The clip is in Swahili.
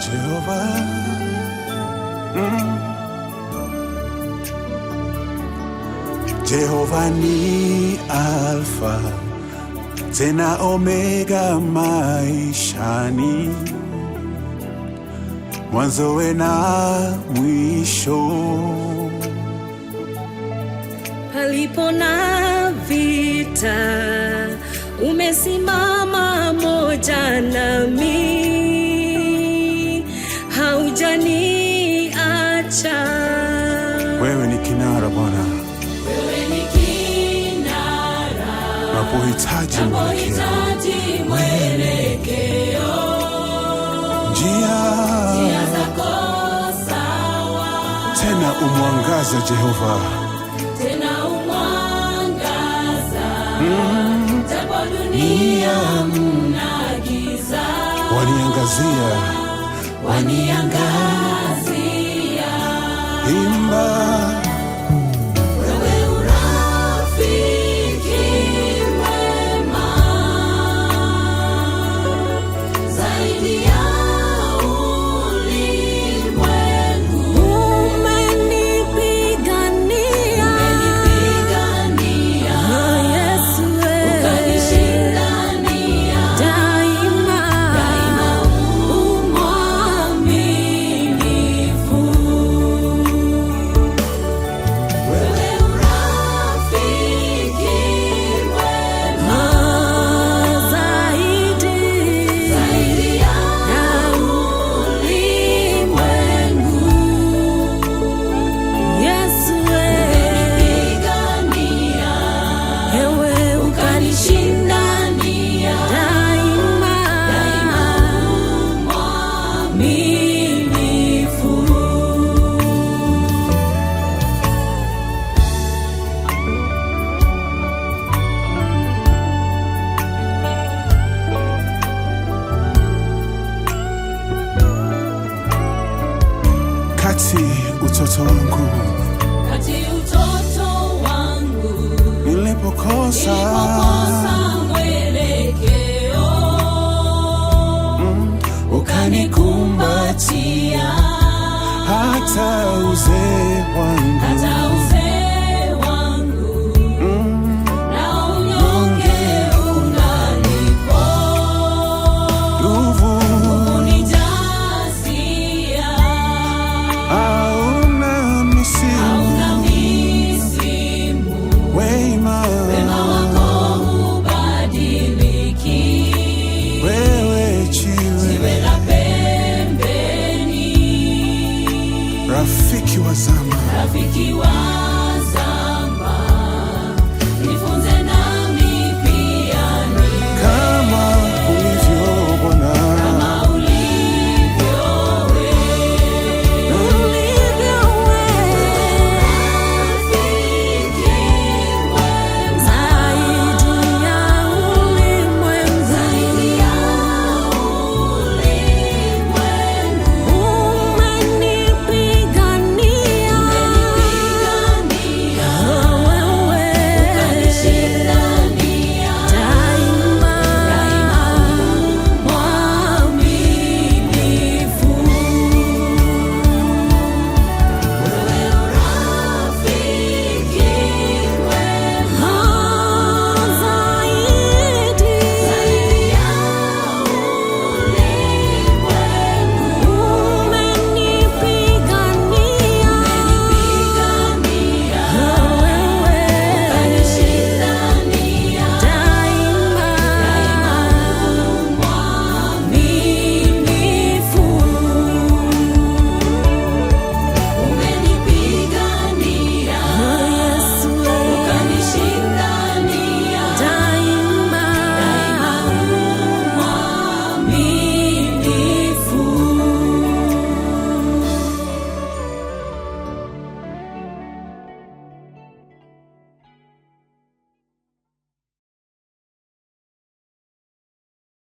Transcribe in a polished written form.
Jehova, Jehova ni Alfa tena Omega maishani, mwanzo na mwisho. Palipo na vita, umesimama moja nami, haujaniacha. Wewe ni kinara Bwana, wewe ni kinara, napohitaji mwelekeo, njia zako sawa, tena umwangaza Jehova, tena umwangaza, japo dunia mna giza, waniangazia, imba wewe urafiki mwema, zaidi ya ulimwengu. Umenipigania, Yesu, ukanishindania, daima umwaminifu. Wewe urafiki mwema, zaidi ya ulimwengu. Yesu, umenipigania, ewe ukanishindania, daima mwaminifu. kati utoto wangu nilipokosa mwelekeo, ukanikumbatia, hata uzee wangu, na unyonge ungalipo, nguvu unijazia, hauna misimu, wema wako hubadiliki, wewe jiwe la pembeni, rafiki wa zama, rafiki wa